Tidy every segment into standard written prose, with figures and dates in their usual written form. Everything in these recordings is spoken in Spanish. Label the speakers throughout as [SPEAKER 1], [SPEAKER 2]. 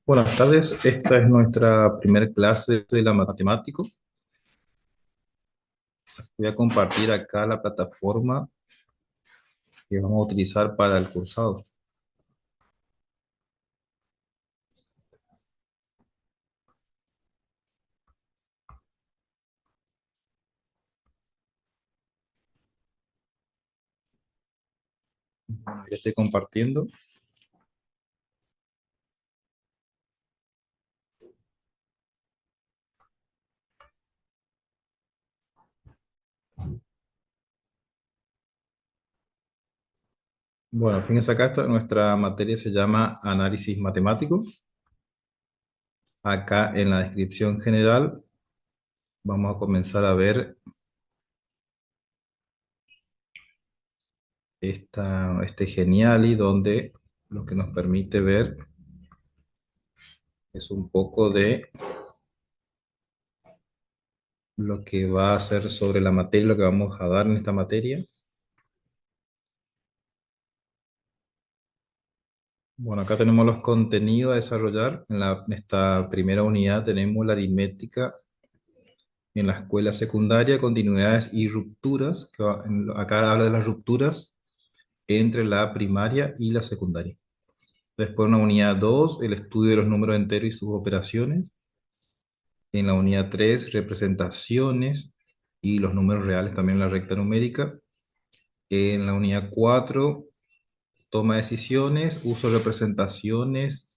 [SPEAKER 1] Buenas tardes, esta es nuestra primera clase de la matemático. Voy a compartir acá la plataforma que vamos a utilizar para el cursado. Ya estoy compartiendo. Bueno, fíjense acá, nuestra materia se llama análisis matemático. Acá en la descripción general vamos a comenzar a ver este Geniali, donde lo que nos permite ver es un poco de lo que va a ser sobre la materia, lo que vamos a dar en esta materia. Bueno, acá tenemos los contenidos a desarrollar. En esta primera unidad tenemos la aritmética en la escuela secundaria, continuidades y rupturas. Acá habla de las rupturas entre la primaria y la secundaria. Después, en la unidad 2, el estudio de los números enteros y sus operaciones. En la unidad 3, representaciones y los números reales, también la recta numérica. En la unidad 4, toma de decisiones, uso de representaciones,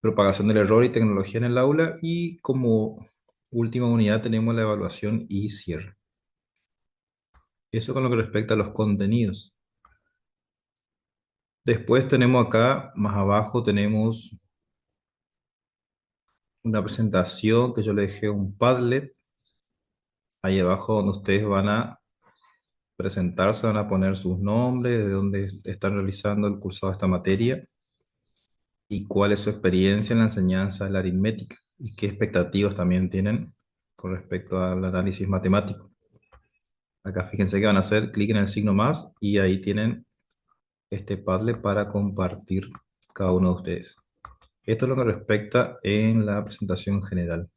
[SPEAKER 1] propagación del error y tecnología en el aula. Y como última unidad tenemos la evaluación y cierre. Eso con lo que respecta a los contenidos. Después tenemos acá, más abajo, tenemos una presentación que yo le dejé un Padlet. Ahí abajo donde ustedes van a presentarse, van a poner sus nombres, de dónde están realizando el cursado de esta materia y cuál es su experiencia en la enseñanza de la aritmética y qué expectativas también tienen con respecto al análisis matemático. Acá fíjense que van a hacer clic en el signo más y ahí tienen este Padlet para compartir cada uno de ustedes. Esto es lo que respecta en la presentación general.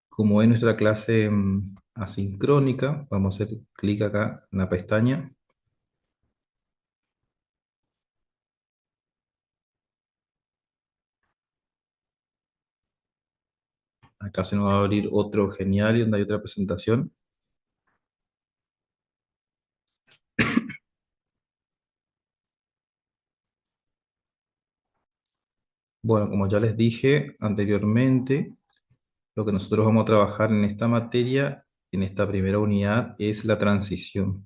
[SPEAKER 1] Como es nuestra clase asincrónica, vamos a hacer clic acá en la pestaña. Acá se nos va a abrir otro genial donde hay otra presentación. Bueno, como ya les dije anteriormente, lo que nosotros vamos a trabajar en esta materia, en esta primera unidad, es la transición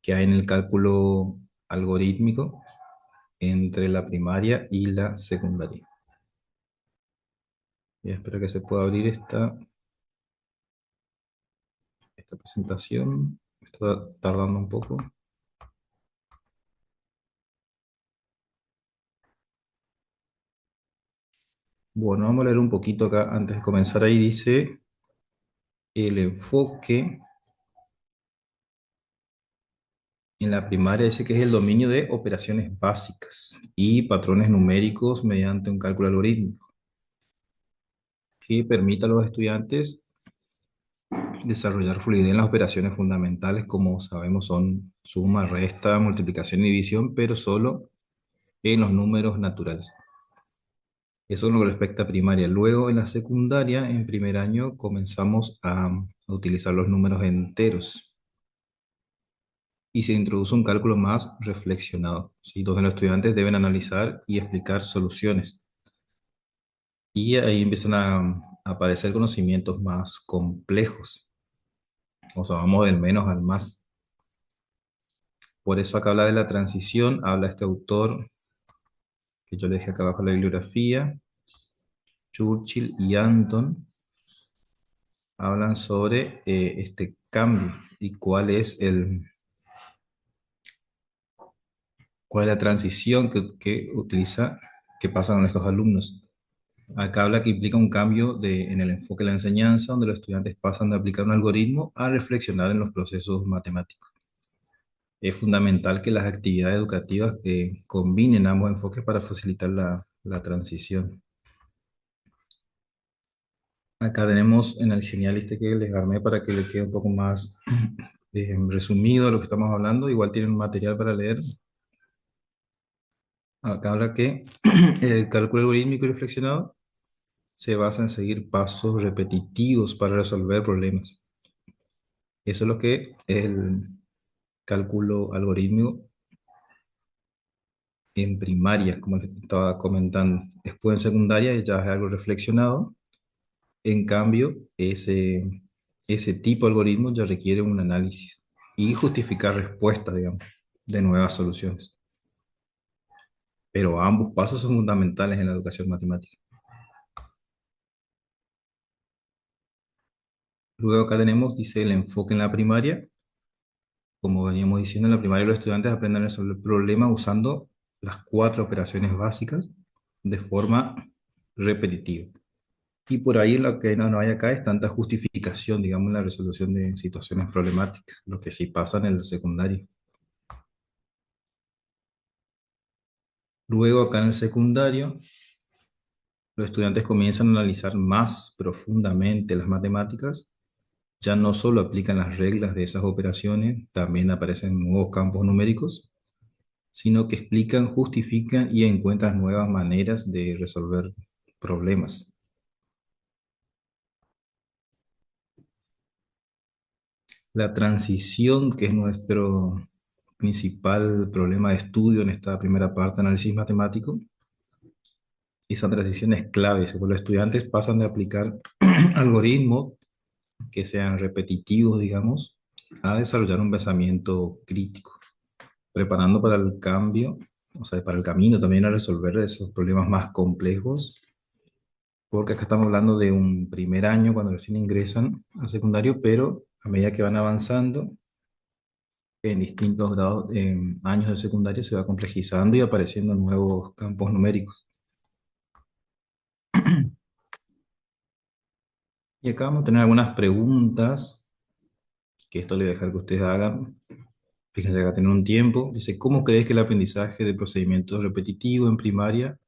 [SPEAKER 1] que hay en el cálculo algorítmico entre la primaria y la secundaria. Y espero que se pueda abrir esta presentación. Está tardando un poco. Bueno, vamos a leer un poquito acá antes de comenzar. Ahí dice el enfoque en la primaria, dice que es el dominio de operaciones básicas y patrones numéricos mediante un cálculo algorítmico que permita a los estudiantes desarrollar fluidez en las operaciones fundamentales, como sabemos son suma, resta, multiplicación y división, pero solo en los números naturales. Eso es lo que respecta a primaria. Luego en la secundaria, en primer año, comenzamos a utilizar los números enteros y se introduce un cálculo más reflexionado, ¿sí? Donde los estudiantes deben analizar y explicar soluciones. Y ahí empiezan a aparecer conocimientos más complejos. O sea, vamos del menos al más. Por eso acá habla de la transición, habla este autor, que yo le dejé acá abajo la bibliografía, Churchill y Anton, hablan sobre este cambio y cuál es la transición que utiliza, que pasan estos alumnos. Acá habla que implica un cambio en el enfoque de la enseñanza, donde los estudiantes pasan de aplicar un algoritmo a reflexionar en los procesos matemáticos. Es fundamental que las actividades educativas combinen ambos enfoques para facilitar la transición. Acá tenemos en el genial este que les armé para que le quede un poco más resumido lo que estamos hablando. Igual tienen un material para leer. Acá habla que el cálculo algorítmico y reflexionado se basa en seguir pasos repetitivos para resolver problemas. Eso es lo que es el cálculo algorítmico en primaria, como les estaba comentando. Después en secundaria ya es algo reflexionado. En cambio, ese tipo de algoritmo ya requiere un análisis y justificar respuestas, digamos, de nuevas soluciones. Pero ambos pasos son fundamentales en la educación matemática. Luego acá tenemos, dice, el enfoque en la primaria. Como veníamos diciendo, en la primaria los estudiantes aprenden a resolver problemas usando las cuatro operaciones básicas de forma repetitiva. Y por ahí lo que no hay acá es tanta justificación, digamos, en la resolución de situaciones problemáticas, lo que sí pasa en el secundario. Luego acá en el secundario, los estudiantes comienzan a analizar más profundamente las matemáticas, ya no solo aplican las reglas de esas operaciones, también aparecen nuevos campos numéricos, sino que explican, justifican y encuentran nuevas maneras de resolver problemas. La transición, que es nuestro principal problema de estudio en esta primera parte de análisis matemático, esa transición es clave. Los estudiantes pasan de aplicar algoritmos que sean repetitivos, digamos, a desarrollar un pensamiento crítico, preparando para el cambio, o sea, para el camino también a resolver esos problemas más complejos, porque acá estamos hablando de un primer año cuando recién ingresan al secundario, pero a medida que van avanzando en distintos grados, en años del secundario, se va complejizando y apareciendo nuevos campos numéricos. Y acá vamos a tener algunas preguntas, que esto le voy a dejar que ustedes hagan. Fíjense, acá tienen un tiempo. Dice, ¿cómo crees que el aprendizaje de procedimientos repetitivos en primaria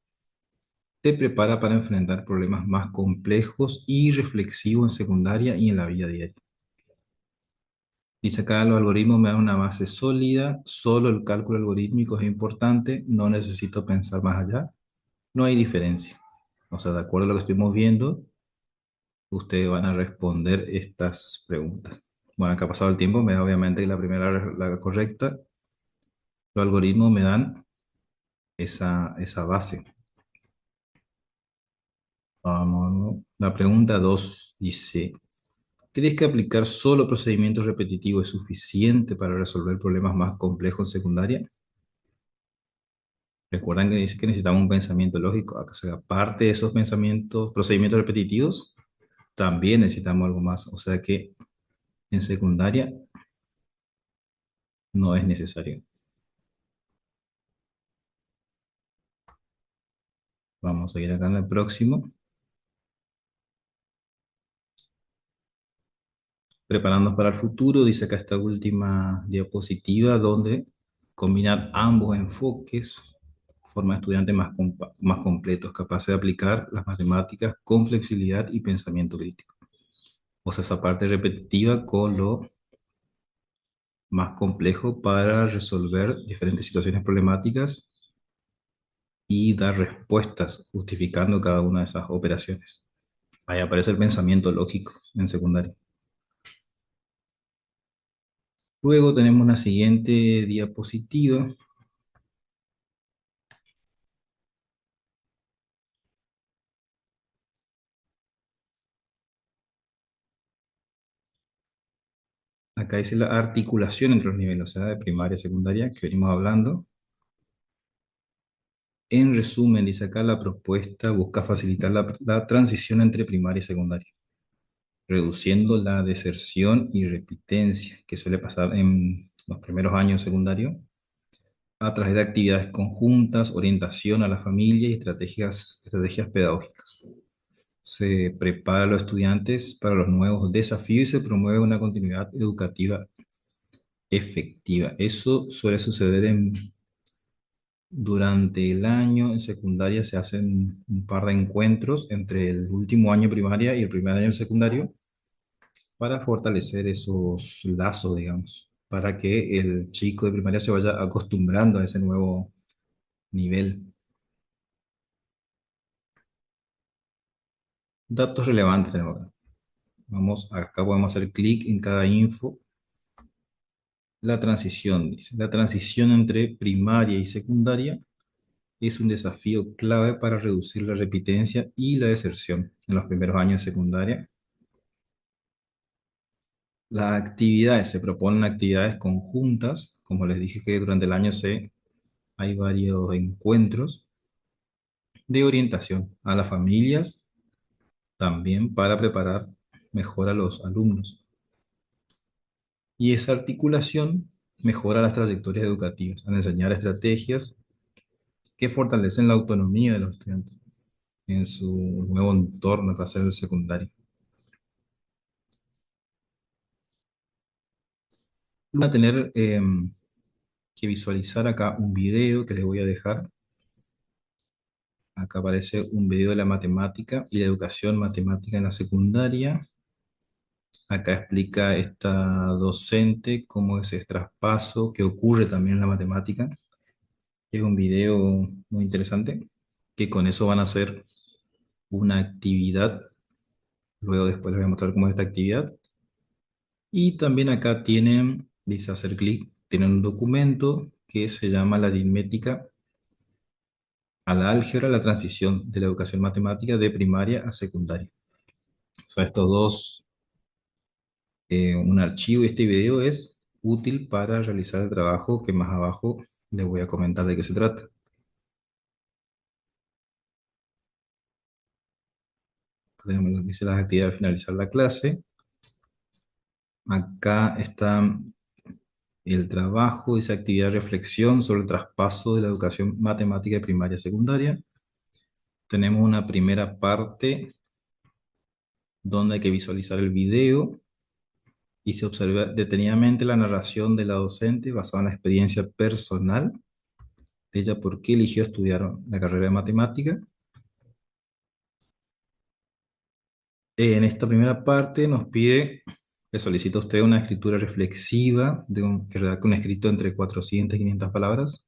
[SPEAKER 1] te prepara para enfrentar problemas más complejos y reflexivos en secundaria y en la vida diaria? Dice acá, los algoritmos me dan una base sólida, solo el cálculo algorítmico es importante, no necesito pensar más allá, no hay diferencia. O sea, de acuerdo a lo que estuvimos viendo, ustedes van a responder estas preguntas. Bueno, acá ha pasado el tiempo, me da obviamente que la primera la correcta. Los algoritmos me dan esa base. Vamos, la pregunta 2 dice, ¿crees que aplicar solo procedimientos repetitivos es suficiente para resolver problemas más complejos en secundaria? Recuerdan que dice que necesitamos un pensamiento lógico. O sea, aparte de esos pensamientos, procedimientos repetitivos, también necesitamos algo más. O sea que en secundaria no es necesario. Vamos a ir acá en el próximo. Preparándonos para el futuro, dice acá esta última diapositiva, donde combinar ambos enfoques forma estudiantes más completos, capaces de aplicar las matemáticas con flexibilidad y pensamiento crítico. O sea, esa parte repetitiva con lo más complejo para resolver diferentes situaciones problemáticas y dar respuestas justificando cada una de esas operaciones. Ahí aparece el pensamiento lógico en secundaria. Luego tenemos una siguiente diapositiva. Acá dice la articulación entre los niveles, o sea, de primaria y secundaria, que venimos hablando. En resumen, dice acá, la propuesta busca facilitar la transición entre primaria y secundaria, reduciendo la deserción y repitencia que suele pasar en los primeros años secundarios, a través de actividades conjuntas, orientación a la familia y estrategias pedagógicas. Se prepara a los estudiantes para los nuevos desafíos y se promueve una continuidad educativa efectiva. Eso suele suceder durante el año. En secundaria se hacen un par de encuentros entre el último año de primaria y el primer año de secundario para fortalecer esos lazos, digamos, para que el chico de primaria se vaya acostumbrando a ese nuevo nivel. Datos relevantes tenemos acá. Acá podemos hacer clic en cada info. La transición, dice. La transición entre primaria y secundaria es un desafío clave para reducir la repitencia y la deserción en los primeros años de secundaria. Las actividades, se proponen actividades conjuntas, como les dije que durante el año hay varios encuentros de orientación a las familias, también para preparar mejor a los alumnos. Y esa articulación mejora las trayectorias educativas al enseñar estrategias que fortalecen la autonomía de los estudiantes en su nuevo entorno que va a ser el secundario. Van a tener que visualizar acá un video que les voy a dejar. Acá aparece un video de la matemática y la educación matemática en la secundaria. Acá explica esta docente cómo es ese traspaso que ocurre también en la matemática. Es un video muy interesante, que con eso van a hacer una actividad. Luego después les voy a mostrar cómo es esta actividad. Y también acá tienen, dice hacer clic, tienen un documento que se llama la aritmética a la álgebra, la transición de la educación matemática de primaria a secundaria. O sea, estos dos, un archivo y este video es útil para realizar el trabajo que más abajo les voy a comentar de qué se trata. Tenemos lo que dice las actividades de finalizar la clase. Acá está el trabajo, esa actividad de reflexión sobre el traspaso de la educación matemática de primaria a secundaria. Tenemos una primera parte donde hay que visualizar el video y se observa detenidamente la narración de la docente basada en la experiencia personal de ella, por qué eligió estudiar la carrera de matemática. En esta primera parte nos pide, le solicita a usted una escritura reflexiva, que redacte un escrito entre 400 y 500 palabras.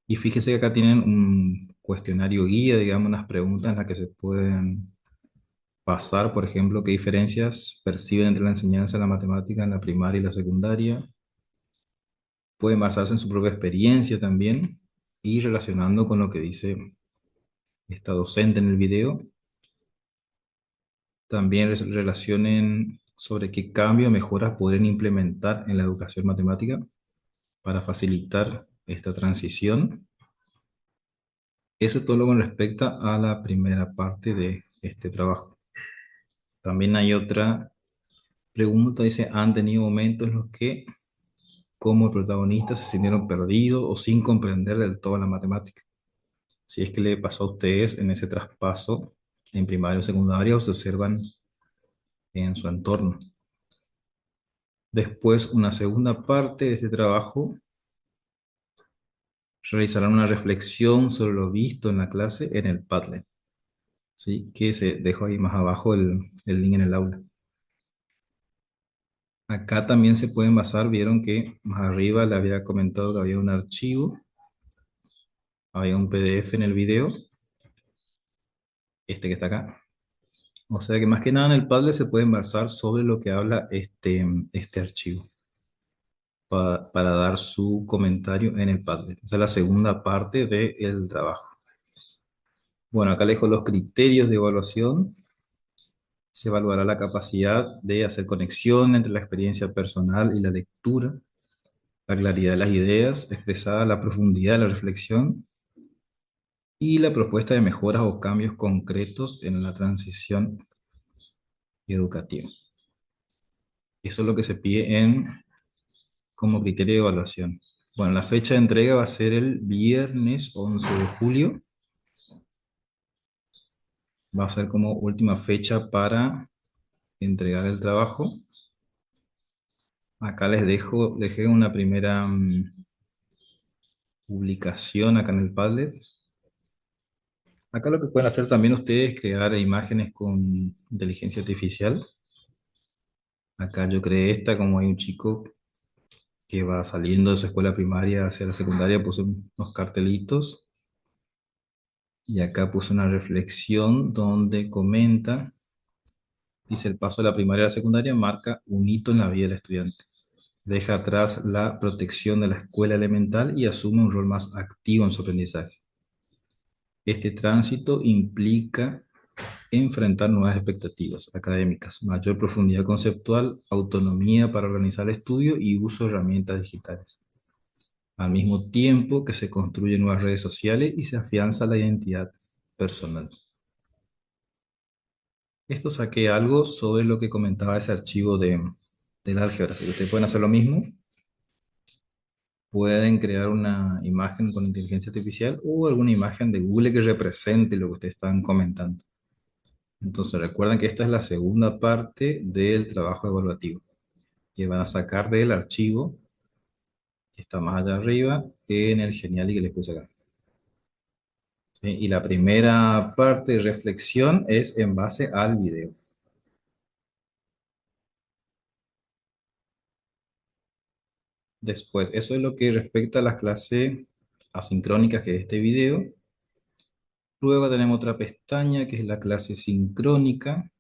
[SPEAKER 1] Y fíjese que acá tienen un cuestionario guía, digamos, unas preguntas en las que se pueden pasar, por ejemplo, qué diferencias perciben entre la enseñanza de la matemática en la primaria y la secundaria. Pueden basarse en su propia experiencia también y relacionando con lo que dice esta docente en el video. También relacionen sobre qué cambio o mejoras podrían implementar en la educación matemática para facilitar esta transición. Eso es todo lo con respecto a la primera parte de este trabajo. También hay otra pregunta, dice, ¿han tenido momentos en los que como protagonistas se sintieron perdidos o sin comprender del todo la matemática? Si es que le pasó a ustedes en ese traspaso en primaria o secundaria o se observan en su entorno. Después, una segunda parte de este trabajo, realizarán una reflexión sobre lo visto en la clase en el Padlet, ¿sí? Que se dejó ahí más abajo el link en el aula. Acá también se pueden basar, vieron que más arriba le había comentado que había un archivo, había un PDF en el video, este que está acá. O sea que más que nada en el Padlet se pueden basar sobre lo que habla este archivo para dar su comentario en el Padlet. Esa es la segunda parte del trabajo. Bueno, acá le dejo los criterios de evaluación. Se evaluará la capacidad de hacer conexión entre la experiencia personal y la lectura, la claridad de las ideas, expresada la profundidad de la reflexión y la propuesta de mejoras o cambios concretos en la transición educativa. Eso es lo que se pide como criterio de evaluación. Bueno, la fecha de entrega va a ser el viernes 11 de julio. Va a ser como última fecha para entregar el trabajo. Acá dejé una primera publicación acá en el Padlet. Acá lo que pueden hacer también ustedes es crear imágenes con inteligencia artificial. Acá yo creé esta, como hay un chico que va saliendo de su escuela primaria hacia la secundaria, puse unos cartelitos y acá puse una reflexión donde comenta, dice: el paso de la primaria a la secundaria marca un hito en la vida del estudiante. Deja atrás la protección de la escuela elemental y asume un rol más activo en su aprendizaje. Este tránsito implica enfrentar nuevas expectativas académicas, mayor profundidad conceptual, autonomía para organizar el estudio y uso de herramientas digitales, al mismo tiempo que se construyen nuevas redes sociales y se afianza la identidad personal. Esto saqué algo sobre lo que comentaba ese archivo del álgebra. Si ustedes pueden hacer lo mismo, pueden crear una imagen con inteligencia artificial o alguna imagen de Google que represente lo que ustedes están comentando. Entonces recuerden que esta es la segunda parte del trabajo evaluativo, que van a sacar del archivo que está más allá arriba en el Geniali que les puse acá. ¿Sí? Y la primera parte de reflexión es en base al video. Después, eso es lo que respecta a las clases asincrónicas, que es este video. Luego tenemos otra pestaña que es la clase sincrónica,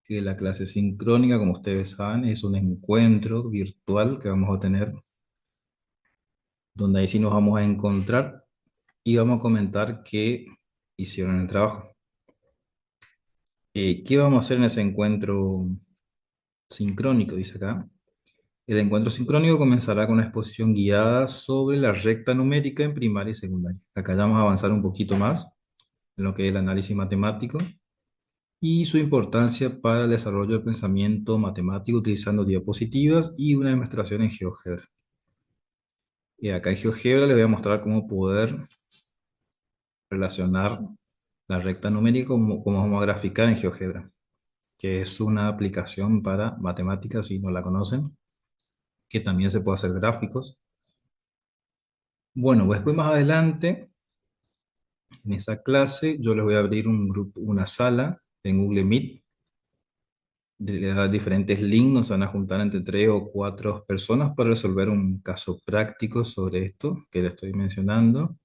[SPEAKER 1] que la clase sincrónica, como ustedes saben, es un encuentro virtual que vamos a tener, donde ahí sí nos vamos a encontrar y vamos a comentar qué hicieron en el trabajo. ¿Qué vamos a hacer en ese encuentro sincrónico? Dice acá. El encuentro sincrónico comenzará con una exposición guiada sobre la recta numérica en primaria y secundaria. Acá ya vamos a avanzar un poquito más en lo que es el análisis matemático y su importancia para el desarrollo del pensamiento matemático utilizando diapositivas y una demostración en GeoGebra. Y acá en GeoGebra les voy a mostrar cómo poder relacionar la recta numérica como vamos a graficar en GeoGebra, que es una aplicación para matemáticas, si no la conocen, que también se puede hacer gráficos. Bueno, después más adelante, en esa clase, yo les voy a abrir un grupo, una sala en Google Meet. Le voy a dar diferentes links, nos van a juntar entre 3 o 4 personas para resolver un caso práctico sobre esto que les estoy mencionando.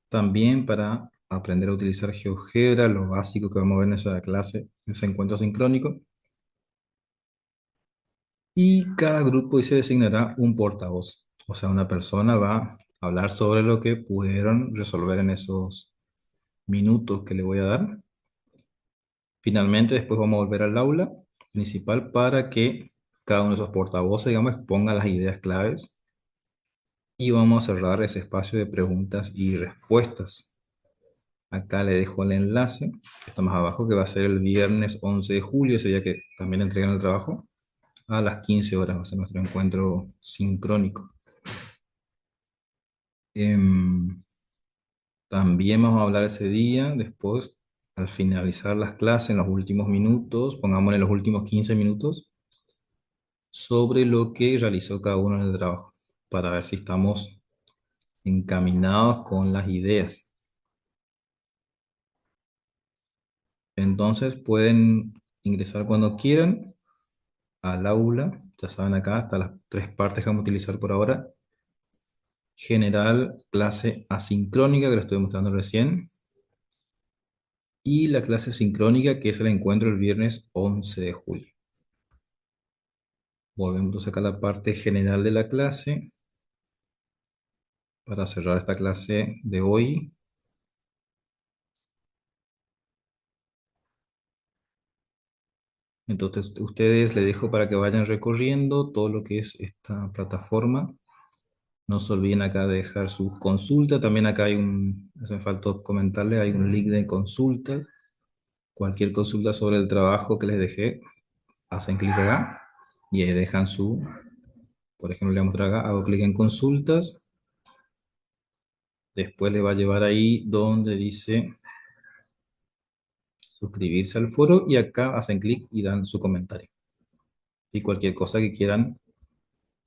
[SPEAKER 1] También para aprender a utilizar GeoGebra, lo básico que vamos a ver en esa clase, en ese encuentro sincrónico. Y cada grupo se designará un portavoz. O sea, una persona va a hablar sobre lo que pudieron resolver en esos minutos que le voy a dar. Finalmente, después vamos a volver al aula principal para que cada uno de esos portavoces, digamos, exponga las ideas claves y vamos a cerrar ese espacio de preguntas y respuestas. Acá le dejo el enlace, que está más abajo, que va a ser el viernes 11 de julio, ese día que también entregan el trabajo, a las 15 horas va a ser nuestro encuentro sincrónico. Em, También vamos a hablar ese día, después, al finalizar las clases, en los últimos minutos, pongámosle los últimos 15 minutos, sobre lo que realizó cada uno en el trabajo, para ver si estamos encaminados con las ideas. Entonces pueden ingresar cuando quieran al aula, ya saben acá, hasta las 3 partes que vamos a utilizar por ahora. General, clase asincrónica, que lo estoy mostrando recién, y la clase sincrónica, que es el encuentro el viernes 11 de julio. Volvemos acá a la parte general de la clase para cerrar esta clase de hoy. Entonces, ustedes les dejo para que vayan recorriendo todo lo que es esta plataforma. No se olviden acá de dejar su consulta. También acá me faltó comentarles, hay un link de consulta. Cualquier consulta sobre el trabajo que les dejé, hacen clic acá y ahí dejan por ejemplo, le voy a mostrar acá, hago clic en consultas. Después le va a llevar ahí donde dice suscribirse al foro y acá hacen clic y dan su comentario. y cualquier cosa que quieran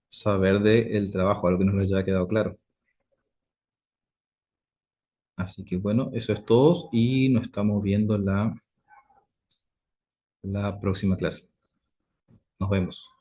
[SPEAKER 1] saber del trabajo, algo que no les haya quedado claro. Así que bueno, eso es todo y nos estamos viendo la próxima clase. Nos vemos.